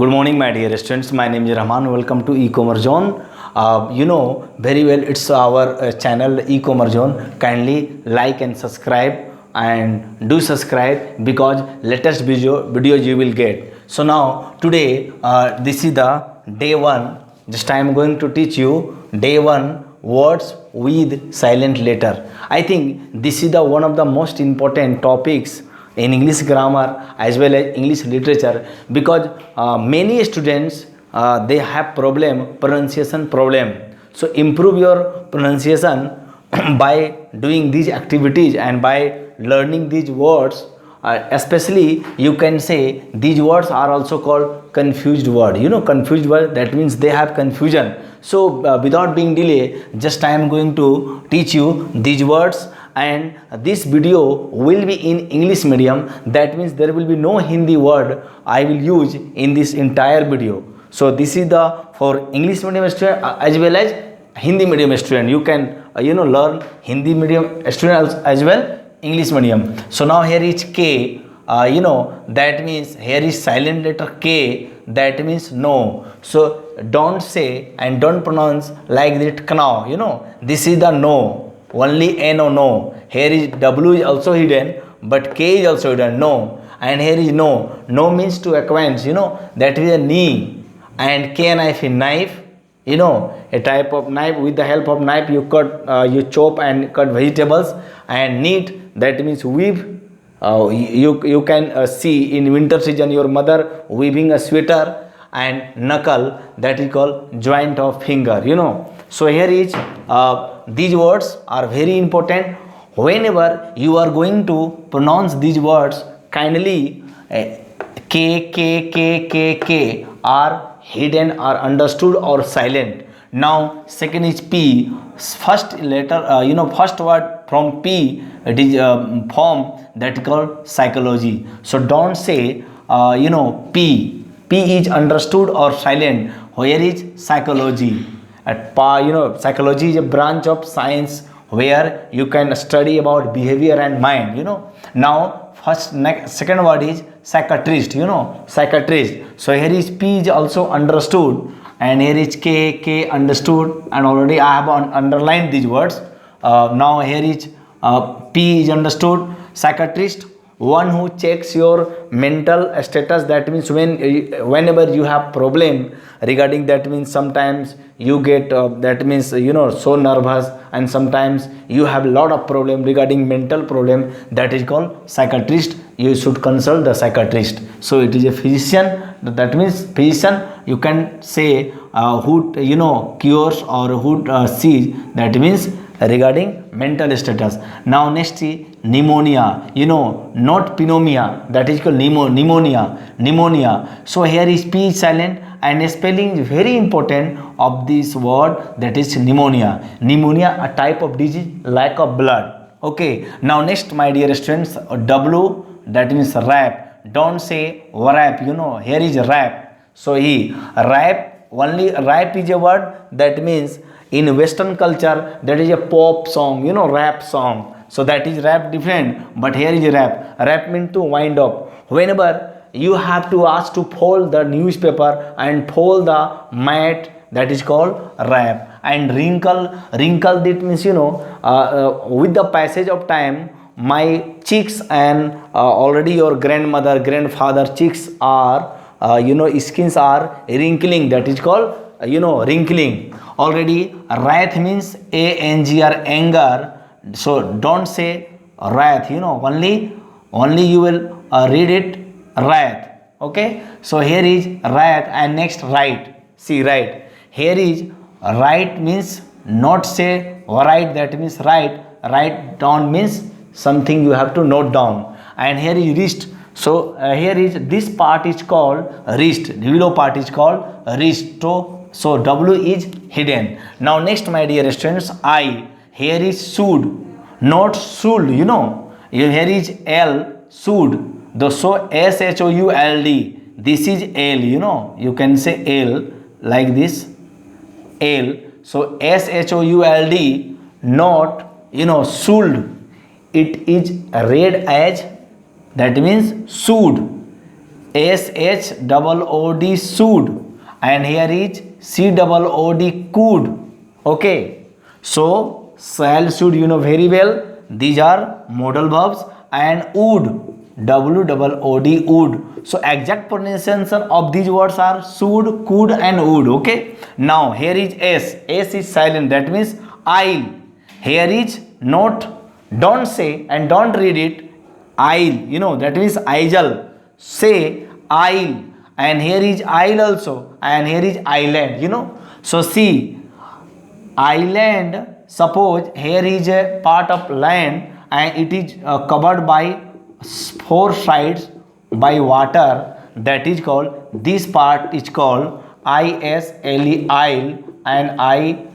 Good morning, my dear students. My name is Rahman. Welcome to E-Commerce Zone. You know very well it's our channel E-Commerce Zone. Kindly like and subscribe, and do subscribe because latest videos you will get. So now today this is the day one. Just I am going to teach you day one words with silent letter. I think this is the one of the most important topics in English grammar as well as English literature, because many students they have pronunciation problem. So improve your pronunciation by doing these activities and by learning these words. Especially you can say these words are also called confused word. You know, confused word, that means they have confusion. So without being delay, just I am going to teach you these words, and this video will be in English medium. That means there will be no Hindi word I will use in this entire video. So this is the for English medium student as well as Hindi medium student. You can learn Hindi medium student as well English medium. So now here is K. That means here is silent letter K. That means no. So don't say and don't pronounce like that now. This is the no. Only N or no. Here is W is also hidden, but K is also hidden. No. And here is no. No means to acquaint. That is a knee. And K knife is knife. A type of knife. With the help of knife you cut, you chop and cut vegetables. And knit, that means weave. You can see in winter season your mother weaving a sweater. And knuckle, that is called joint of finger. So here is these words are very important. Whenever you are going to pronounce these words, kindly K are hidden or understood or silent. Now second is P. First letter, first word from P, it is form that is called psychology. So don't say P. P is understood or silent. Where is psychology? Psychology is a branch of science where you can study about behavior and mind. Now second word is psychiatrist. Psychiatrist. So here is P is also understood, and here is K understood, and already I have underlined these words. Now here is P is understood. Psychiatrist, one who checks your mental status. That means whenever you have problem regarding, that means sometimes you get that means so nervous, and sometimes you have a lot of problem regarding mental problem, that is called psychiatrist. You should consult the psychiatrist. So it is a physician. That means physician, you can say who cures or who sees, that means regarding mental status. Now next is pneumonia. Not pneumonia, that is called pneumonia. So here is P is silent, and spelling is very important of this word, that is pneumonia. Pneumonia, a type of disease, lack of blood. Okay. Now next, my dear students, W, that means rap. Don't say rap. Here is rap. So rap, only rap is a word that means in Western culture, that is a pop song, rap song. So that is rap different, but here is rap. Rap means to wind up. Whenever you have to ask to fold the newspaper and fold the mat, that is called rap. And wrinkle, that means with the passage of time, my cheeks and already your grandmother, grandfather cheeks are skins are wrinkling, that is called wrinkling. Already wrath means ANGR, anger. So don't say wrath. Only you will read it wrath. Okay. So here is wrath, and next right. See, right. Here is right means not say write, that means write. Write down means something you have to note down. And here is wrist. So here is this part is called wrist. The below part is called wrist. So W is hidden. Now next, my dear students, I. Here is should, not should. Here is L, should. So SHOULD. This is L. You can say L like this. L. So SHOULD, not should. It is read as, that means should. SHOOD should, and here is COOD could. Okay, so shall, should, you know very well, these are modal verbs, and would, WOOD would. So exact pronunciation of these words are should, could and would. Okay, now here is S is silent, that means I'll. Here is not, don't say and don't read it, I'll, you know, that means I'll, say I'll. And here is I'll also, and here is island, you know. So see, island, suppose here is a part of land and it is covered by four sides by water, that is called, this part is called ISLE, isle, and ISLAND,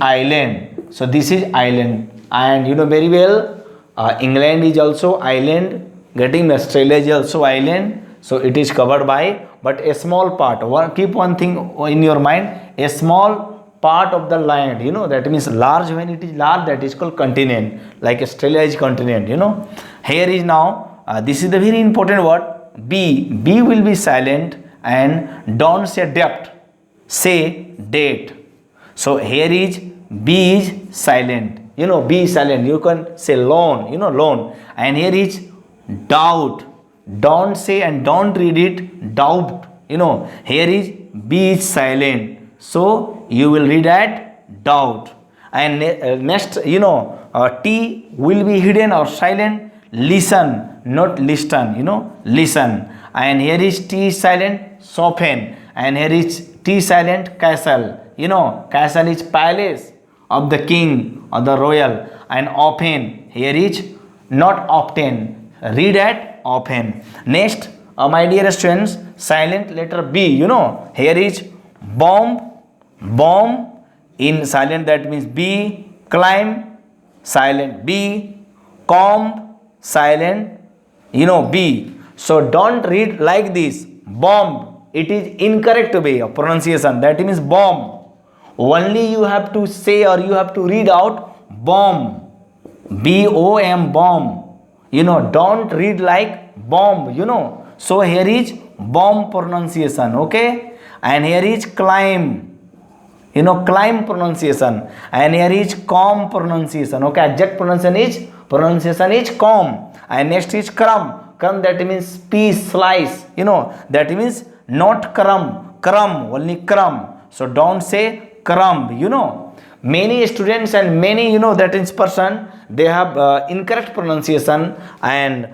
island. So this is island, and you know very well, England is also island, getting Australia is also island. So it is covered by, but a small part. Keep one thing in your mind: a small part of the land, you know, that means large. When it is large, that is called continent, like Australia is continent, you know. Here is now, this is the very important word, B will be silent, and don't say depth, say date. So here is B is silent, you know, B is silent, you can say loan, you know, loan. And here is doubt, don't say and don't read it doubt, you know. Here is B is silent, so you will read at doubt. And next, you know, T will be hidden or silent, listen, not listen, you know, listen. And here is T silent, soften. And here is T silent, castle, you know, castle is palace of the king or the royal. And often, here is not often, read at often. Next, my dear students, silent letter B, you know, here is bomb, in silent, that means B, climb, silent B, comb, silent, you know, B. So don't read like this, bomb, it is incorrect way of pronunciation, that means bomb. Only you have to say, or you have to read out bomb, BOM, bomb, you know, don't read like bomb, you know. So here is bomb pronunciation, okay. And here is climb, you know, climb pronunciation. And here is comb pronunciation, okay. Exact pronunciation is comb. And next is crumb, that means piece, slice, you know, that means not crumb, only crumb. So don't say crumb, you know. Many students and many, you know, that is person, they have incorrect pronunciation, and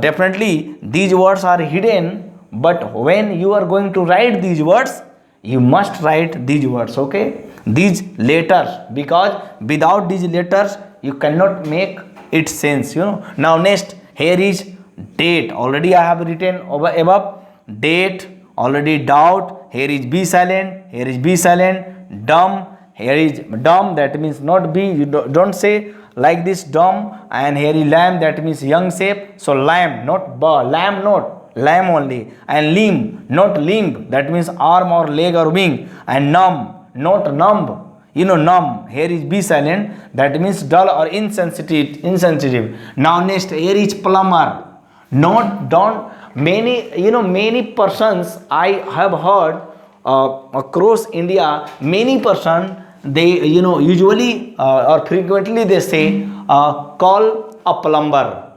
definitely these words are hidden. But when you are going to write these words, you must write these words, okay, these letters, because without these letters you cannot make it sense, you know. Now next, here is date, already I have written above, date, already doubt. Here is B silent, here is B silent, dumb, here is dumb, that means not B, you don't say like this, dumb. And here is lamb, that means young shape, so lamb, not lamb, not lamb only. And limb, not limb, that means arm or leg or wing. And numb, not numb, you know, numb. Here is B silent, that means dull or insensitive. Now next, here is plumber, not, don't. Many, you know, many persons I have heard across India, many person, they, you know, usually or frequently they say call a plumber.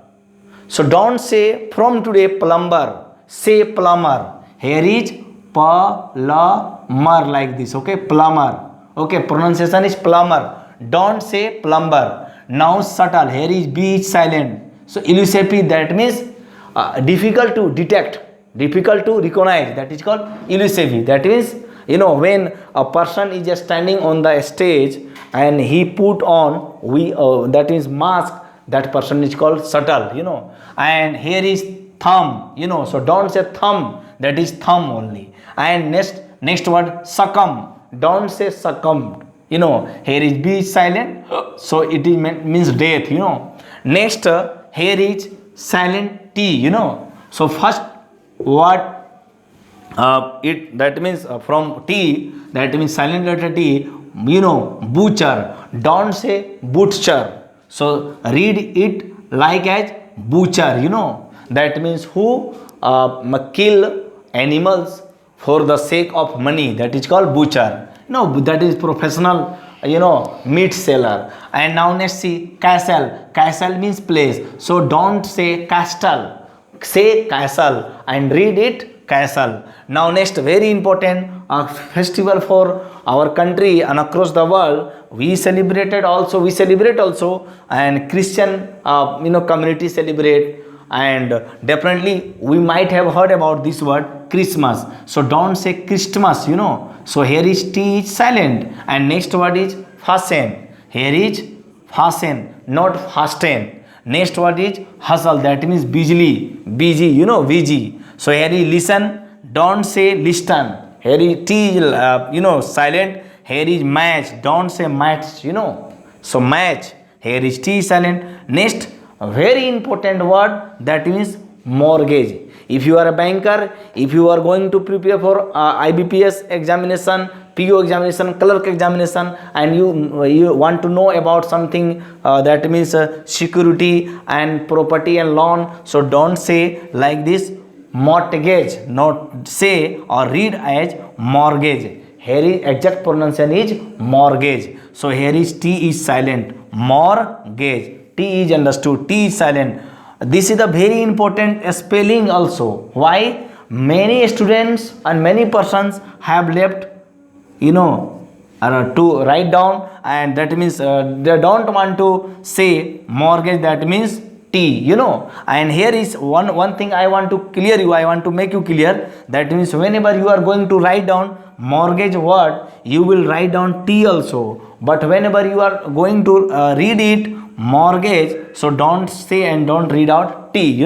So don't say from today plumber, say plumber. Here is plumber, like this, okay, plumber, okay, pronunciation is plumber, don't say plumber. Now subtle, here is B is silent, so elusive, that means difficult to detect, difficult to recognize, that is called elusive. That means, you know, when a person is just standing on the stage and he put on that is mask, that person is called subtle, you know. And here is thumb, you know, so don't say thumb, that is thumb only. And next word, succumb, don't say succumbed, you know. Here is B is silent, so it is means death, you know. Next, here is silent T, you know. So first word, that means from T, that means silent letter T, you know, butcher, don't say butcher. So read it like as butcher, that means who kill animals for the sake of money, that is called butcher. That is professional, meat seller. And now next see castle. Castle means place. So don't say castle, say castle and read it castle. Now next, very important festival for our country and across the world. We celebrate also, and Christian community celebrate. And definitely we might have heard about this word Christmas. So don't say Christmas, So here is T is silent, and next word is fasten. Here is fasten, not fasten. Next word is hustle, that means busy, busy. So here is listen, don't say listen. Here is T is silent. Here is match, don't say match, So match, here is T silent. Next, a very important word, that means mortgage. If you are a banker, if you are going to prepare for IBPS examination, PO examination, clerk examination, and you want to know about something, that means security and property and loan, so don't say like this mortgage, not say or read as mortgage. Here is exact pronunciation is mortgage. So here is T is silent, mortgage. T is understood, T is silent. This is the very important spelling also. Why? Many students and many persons have left, to write down, and that means they don't want to say mortgage, that means T, And here is one thing I want to clear you, I want to make you clear. That means whenever you are going to write down mortgage word, you will write down T also. But whenever you are going to read it, mortgage, so don't say and don't read out T,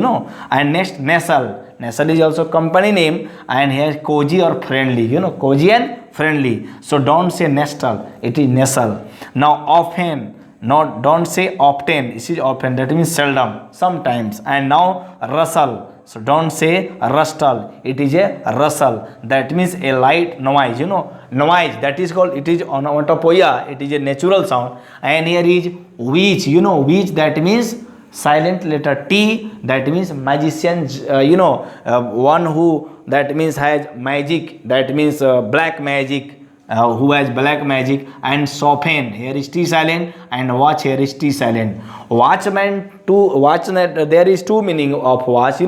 And next, Nestle. Nestle is also company name, and here cozy or friendly, cozy and friendly. So don't say Nestle, it is Nestle. Now often, don't say often, this is often, that means seldom, sometimes. And now rustle, so don't say rustle, it is a rustle, that means a light noise, noise, that is called, it is onomatopoeia, it is a natural sound. And here is witch, witch, that means silent letter T, that means magician, one who, that means has magic, that means black magic, who has black magic. And soften, here is T silent, and watch, here is T silent. Watchman, there is two meaning of watch,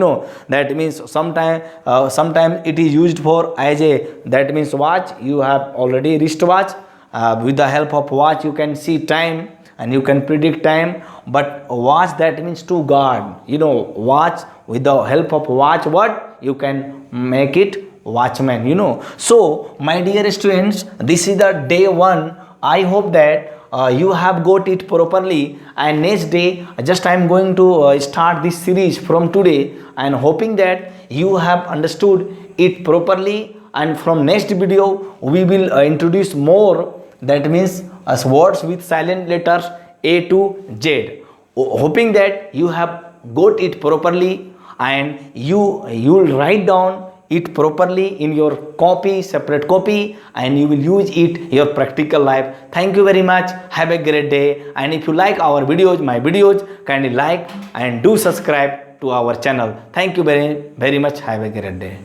that means sometimes it is used for as a, that means watch, you have already wristwatch, with the help of watch you can see time and you can predict time. But watch, that means to guard, watch, with the help of watch, what you can make it watchman, So my dear students, this is the day 1. I hope that you have got it properly, and next day just I am going to start this series from today, and hoping that you have understood it properly. And from next video we will introduce more, that means as words with silent letters A to Z. Hoping that you have got it properly, and you will write down it properly in your copy, separate copy, and you will use it in your practical life. Thank you very much. Have a great day. And if you like our videos, my videos, kindly like and do subscribe to our channel. Thank you very, very much. Have a great day.